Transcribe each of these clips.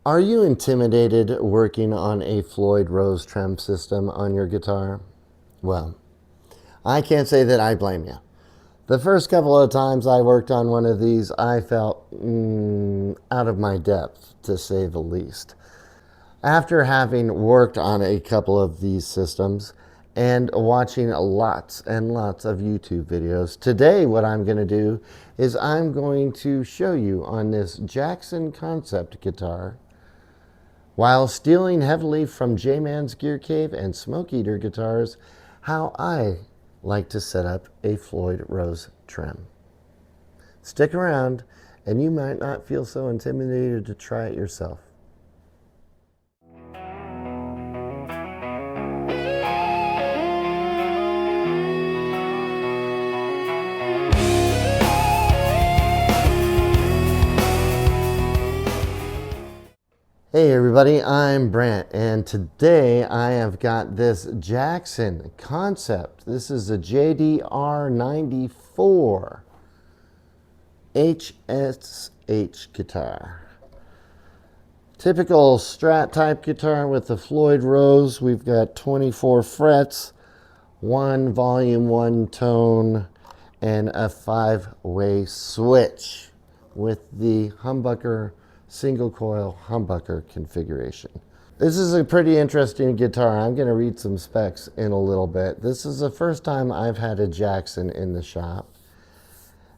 Are you intimidated working on a Floyd Rose trem system on your guitar? Well, I can't say that I blame you. The first couple of times I worked on one of these, I felt out of my depth, to say the least. After having worked on a couple of these systems and watching lots and lots of YouTube videos, today what I'm going to do is I'm going to show you on this Jackson concept guitar, while stealing heavily from J-Man's Gear Cave and Smoke Eater guitars, how I like to set up a Floyd Rose trem. Stick around and you might not feel so intimidated to try it yourself. Hey everybody, I'm Brant, and today I have got this Jackson concept. This is a JDR 94 HSH guitar. Typical Strat type guitar with the Floyd Rose. We've got 24 frets, one volume, one tone, and a 5-way switch with the humbucker single coil humbucker configuration. This is a pretty interesting guitar. I'm going to read some specs in a little bit. This is the first time I've had a Jackson in the shop.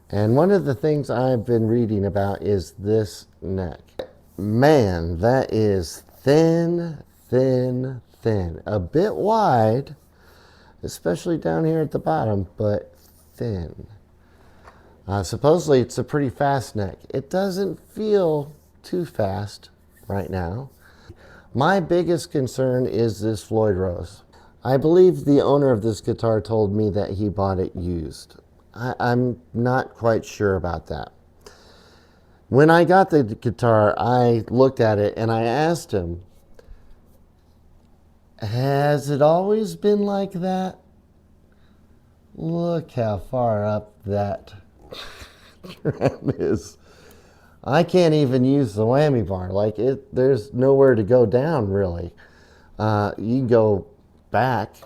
And one of the things I've been reading about is this neck. Man, that is thin, thin, thin. A bit wide, especially down here at the bottom, but thin. Supposedly it's a pretty fast neck. It doesn't feel too fast right now. My biggest concern is this Floyd Rose. I believe the owner of this guitar told me that he bought it used. I'm not quite sure about that. When I got the guitar, I looked at it and I asked him, has it always been like that? Look how far up that trem is. I can't even use the whammy bar. Like there's nowhere to go down really. You can go back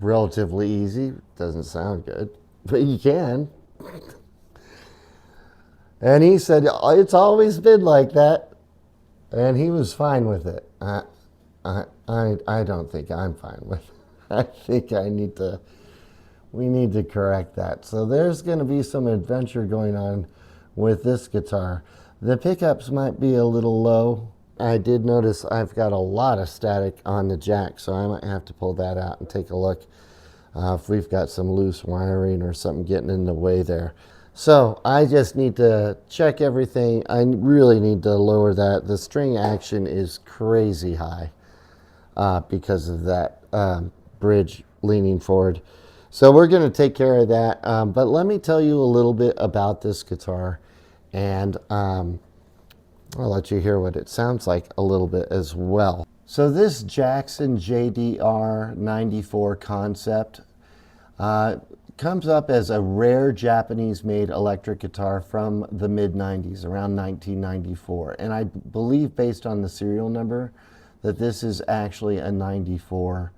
relatively easy. Doesn't sound good, but you can. And he said, it's always been like that. And he was fine with it. I don't think I'm fine with it. I think we need to correct that. So there's going to be some adventure going on with this guitar. The pickups might be a little low. I did notice I've got a lot of static on the jack, so I might have to pull that out and take a look if we've got some loose wiring or something getting in the way there. So I just need to check everything. I really need to lower that. The string action is crazy high because of that bridge leaning forward. So we're going to take care of that. But let me tell you a little bit about this guitar, and I'll let you hear what it sounds like a little bit as well. So this Jackson JDR 94 concept comes up as a rare Japanese-made electric guitar from the mid-90s, around 1994. And I believe, based on the serial number, that this is actually a 94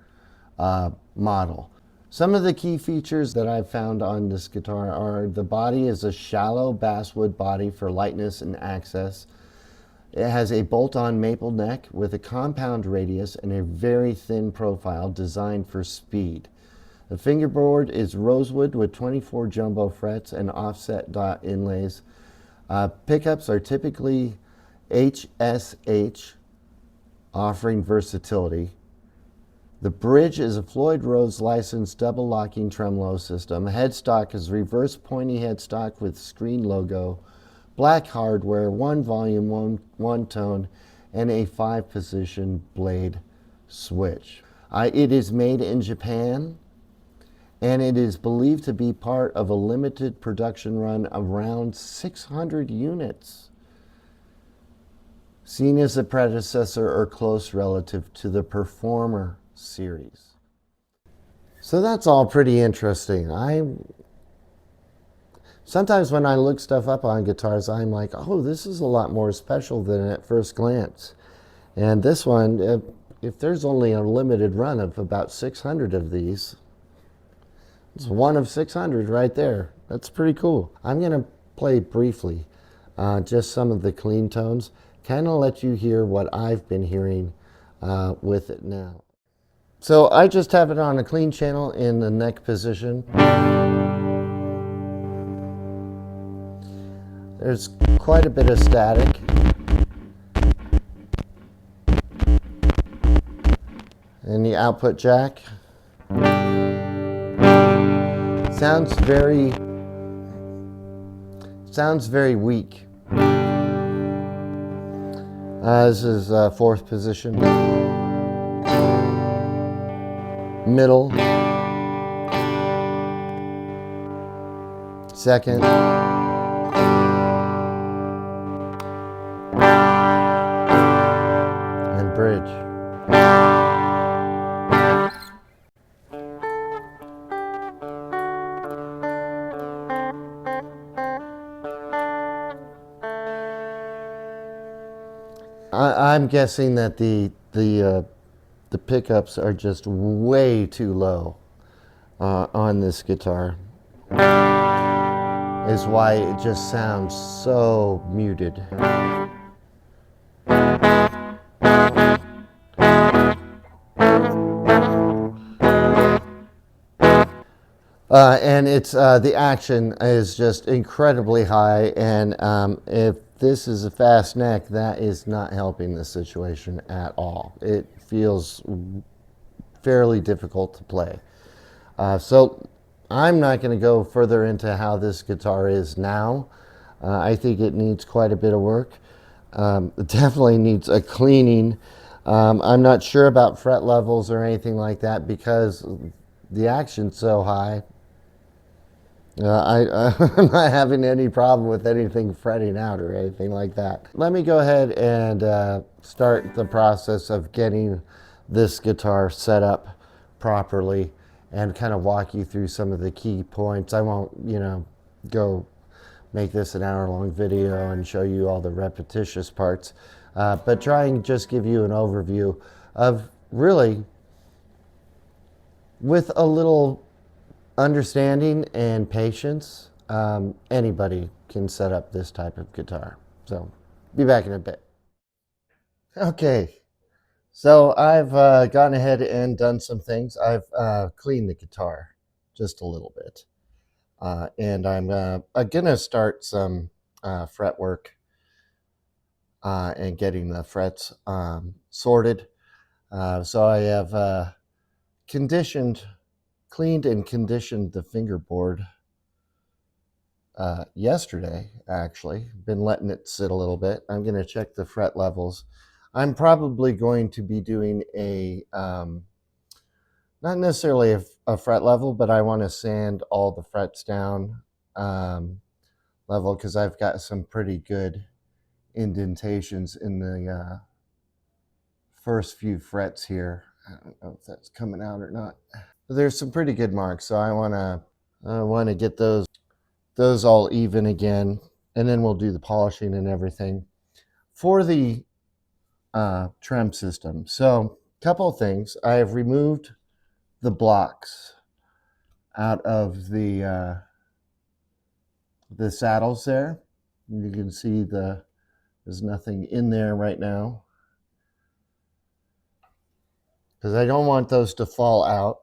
model. Some of the key features that I've found on this guitar are the body is a shallow basswood body for lightness and access. It has a bolt-on maple neck with a compound radius and a very thin profile designed for speed. The fingerboard is rosewood with 24 jumbo frets and offset dot inlays. Pickups are typically HSH, offering versatility. The bridge is a Floyd Rose licensed double locking tremolo system. Headstock is reverse pointy headstock with screen logo, black hardware, one volume, one tone, and a 5-position blade switch. It is made in Japan, and it is believed to be part of a limited production run of around 600 units, seen as a predecessor or close relative to the Performer series. So that's all pretty interesting. Sometimes when I look stuff up on guitars, I'm like, oh, this is a lot more special than at first glance. And this one, if there's only a limited run of about 600 of these, it's one of 600 right there. That's pretty cool. I'm going to play briefly just some of the clean tones, kind of let you hear what I've been hearing with it now. So I just have it on a clean channel in the neck position. There's quite a bit of static. And the output jack sounds very weak. This is fourth position, middle, second, and bridge. I'm guessing that the pickups are just way too low on this guitar. Is why it just sounds so muted. And it's the action is just incredibly high, and if this is a fast neck, that is not helping the situation at all. It feels fairly difficult to play. So I'm not going to go further into how this guitar is now. I think it needs quite a bit of work. It definitely needs a cleaning. I'm not sure about fret levels or anything like that because the action's so high. I'm not having any problem with anything fretting out or anything like that. Let me go ahead and start the process of getting this guitar set up properly and kind of walk you through some of the key points. I won't, go make this an hour-long video and show you all the repetitious parts, but try and just give you an overview of really, with a little understanding and patience, anybody can set up this type of guitar. So, be back in a bit. Okay, so I've gone ahead and done some things. I've cleaned the guitar just a little bit. And I'm going to start some fret work and getting the frets sorted. So I have cleaned and conditioned the fingerboard yesterday, actually. Been letting it sit a little bit. I'm going to check the fret levels. I'm probably going to be doing a, not necessarily a fret level, but I want to sand all the frets down level because I've got some pretty good indentations in the first few frets here. I don't know if that's coming out or not. But there's some pretty good marks, so I want to get those all even again, and then we'll do the polishing and everything for the trem system. So, a couple of things. I have removed the blocks out of the saddles there. You can see there's nothing in there right now because I don't want those to fall out.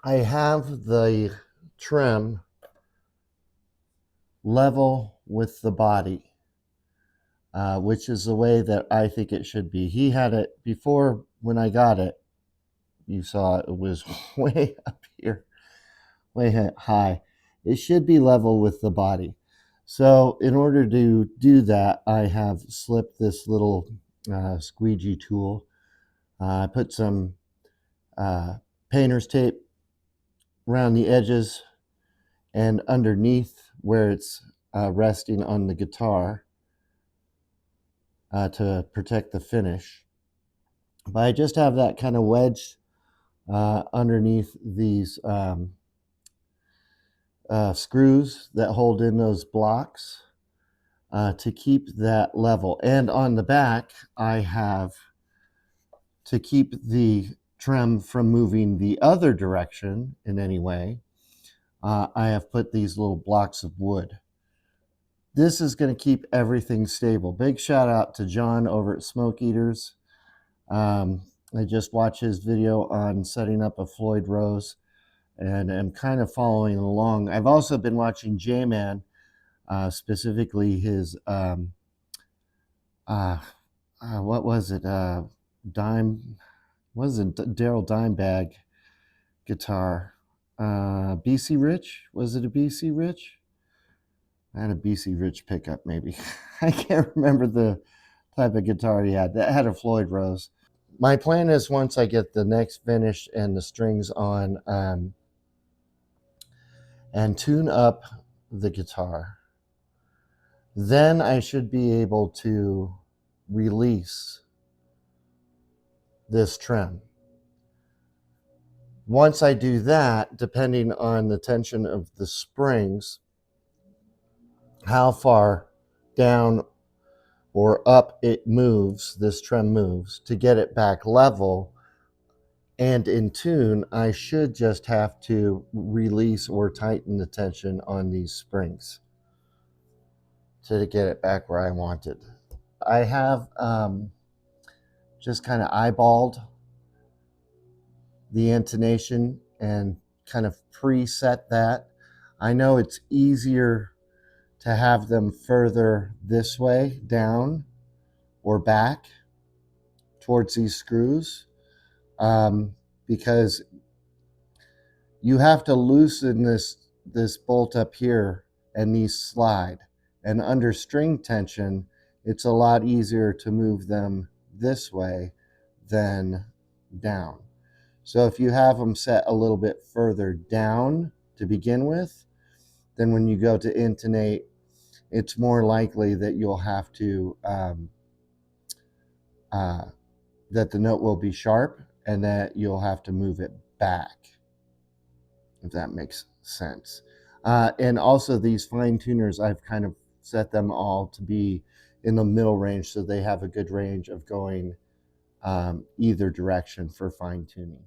I have the trem level with the body, which is the way that I think it should be. He had it before. When I got it, you saw it was way up here, way high. It should be level with the body. So in order to do that, I have slipped this little squeegee tool. I put some painter's tape around the edges and underneath where it's resting on the guitar to protect the finish. But I just have that kind of wedged underneath these screws that hold in those blocks to keep that level. And on the back, I have, to keep the trem from moving the other direction in any way, I have put these little blocks of wood. This is going to keep everything stable. Big shout out to John over at Smoke Eaters. I just watched his video on setting up a Floyd Rose, and I'm kind of following along. I've also been watching J-Man, specifically his, what was it? Wasn't Daryl Dimebag guitar? BC Rich? Was it a BC Rich? I had a BC Rich pickup, maybe. I can't remember the type of guitar he had. That had a Floyd Rose. My plan is, once I get the necks finished and the strings on, and tune up the guitar, then I should be able to release this trem. Once I do that, depending on the tension of the springs, how far down or up it moves, this trem moves, to get it back level and in tune, I should just have to release or tighten the tension on these springs to get it back where I want it. I have just kind of eyeballed the intonation and kind of preset that. I know it's easier to have them further this way down or back towards these screws, because you have to loosen this bolt up here and these slide. And under string tension, it's a lot easier to move them this way than down. So if you have them set a little bit further down to begin with, then when you go to intonate, it's more likely that you'll have to, that the note will be sharp and that you'll have to move it back, if that makes sense. And also these fine tuners, I've kind of set them all to be in the middle range, so they have a good range of going either direction for fine tuning.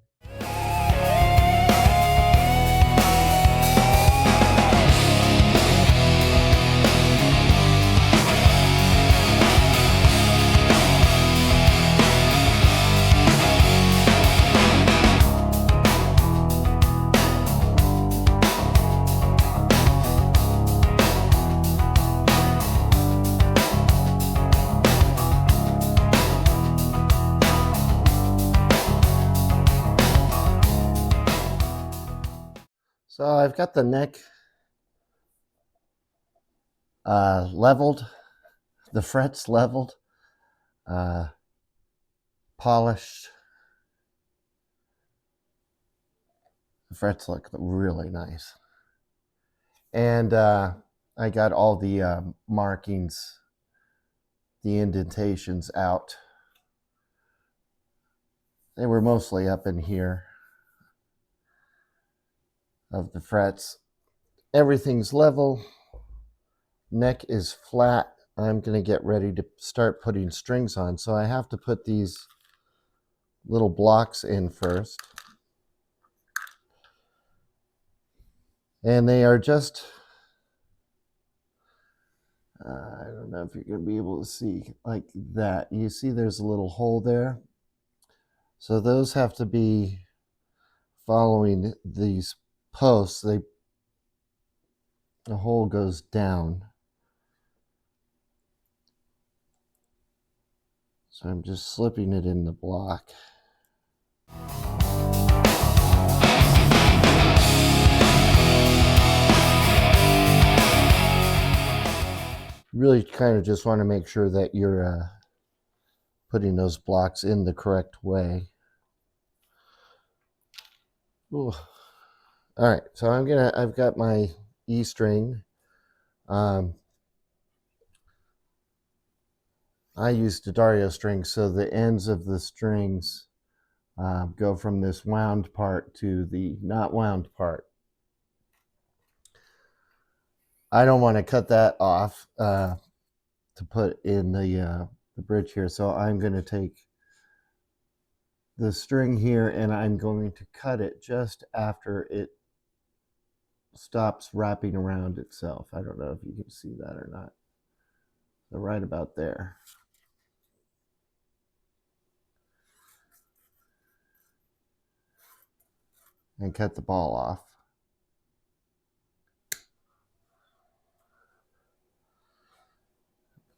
So I've got the neck leveled, the frets leveled, polished. The frets look really nice. And I got all the markings, the indentations out. They were mostly up in here of the frets. Everything's level. Neck is flat. I'm going to get ready to start putting strings on. So I have to put these little blocks in first. And they are just, I don't know if you're going to be able to see like that. You see there's a little hole there. So those have to be following these posts. The hole goes down. So I'm just slipping it in the block. Really kind of just want to make sure that you're putting those blocks in the correct way. Ooh. All right, so I've got my E string. I use D'Addario strings, so the ends of the strings go from this wound part to the not wound part. I don't want to cut that off to put in the bridge here. So I'm going to take the string here and I'm going to cut it just after it stops wrapping around itself. I don't know if you can see that or not. So right about there. And cut the ball off.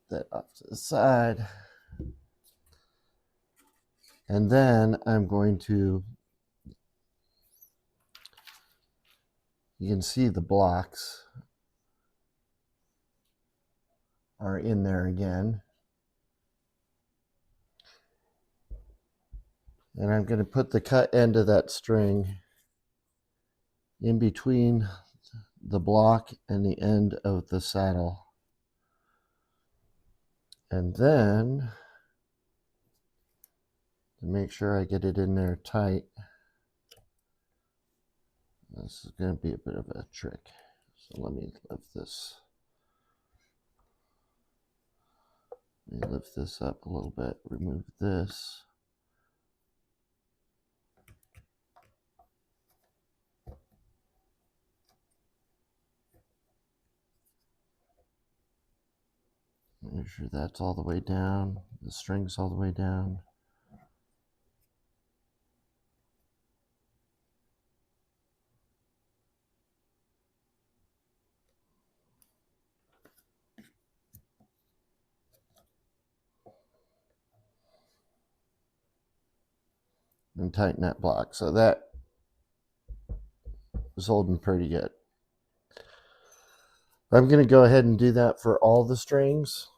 Put that off to the side. And then I'm going to, you can see the blocks are in there again. And I'm going to put the cut end of that string in between the block and the end of the saddle. And then, to make sure I get it in there tight, this is going to be a bit of a trick. So let me lift this. Let me lift this up a little bit, remove this. Make sure that's all the way down, the string's all the way down. And tighten that block. So that is holding pretty good. I'm going to go ahead and do that for all the strings.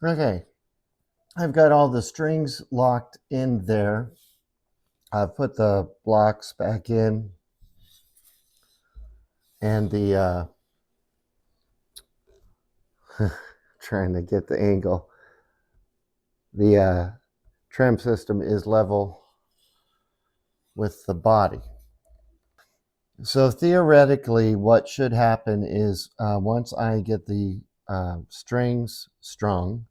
Okay, I've got all the strings locked in there. I've put the blocks back in and the trying to get the angle. The trem system is level with the body. So theoretically, what should happen is once I get the strings strung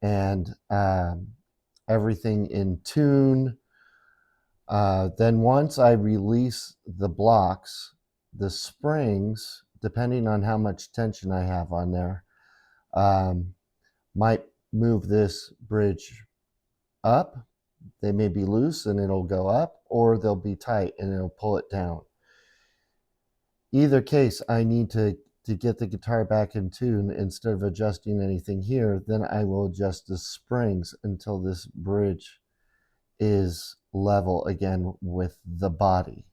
and everything in tune, then once I release the blocks, the springs, depending on how much tension I have on there, might move this bridge up. They may be loose and it'll go up, or they'll be tight and it'll pull it down. Either case, I need to get the guitar back in tune. Instead of adjusting anything here, then I will adjust the springs until this bridge is level again with the body.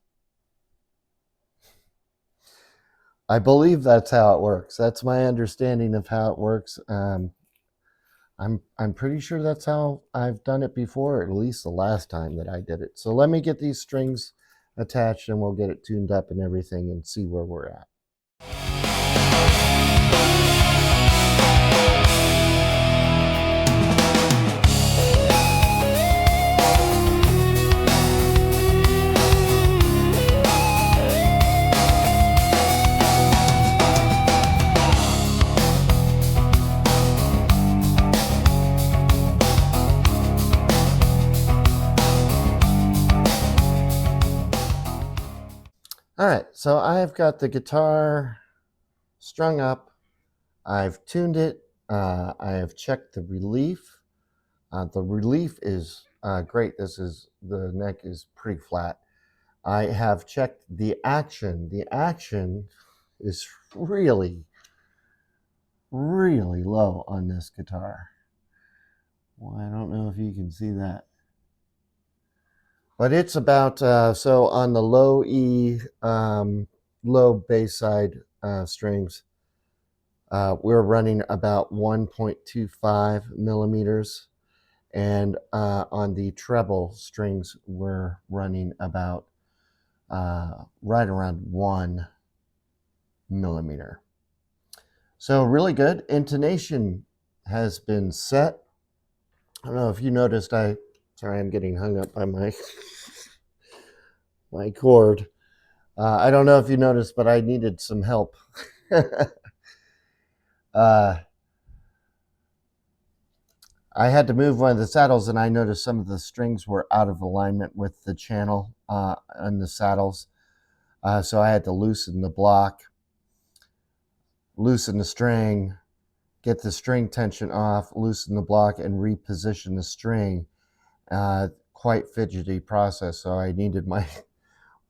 I believe that's how it works. That's my understanding of how it works. I'm pretty sure that's how I've done it before, at least the last time that I did it. So let me get these strings attached and we'll get it tuned up and everything and see where we're at. All right, so I've got the guitar strung up. I've tuned it. I have checked the relief. The relief is great. The neck is pretty flat. I have checked the action. The action is really, really low on this guitar. Well, I don't know if you can see that. But it's about, so on the low E, low bass side strings, we're running about 1.25 millimeters. And on the treble strings, we're running about right around 1 millimeter. So really good. Intonation has been set. I don't know if you noticed, sorry, I'm getting hung up by my cord. I don't know if you noticed, but I needed some help. uh, I had to move one of the saddles, and I noticed some of the strings were out of alignment with the channel on the saddles. So I had to loosen the block, loosen the string, get the string tension off, loosen the block, and reposition the string. Quite fidgety process. So I needed my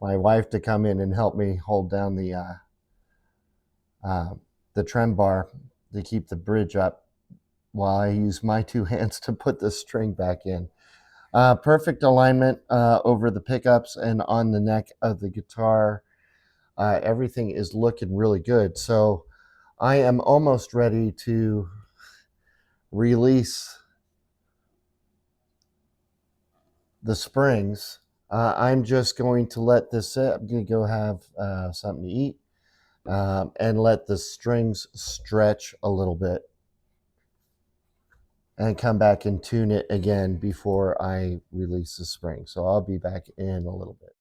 wife to come in and help me hold down the trem bar to keep the bridge up while I use my two hands to put the string back in. Perfect alignment over the pickups and on the neck of the guitar. Everything is looking really good. So I am almost ready to release the springs. I'm just going to let this sit. I'm going to go have something to eat and let the strings stretch a little bit and come back and tune it again before I release the spring. So I'll be back in a little bit.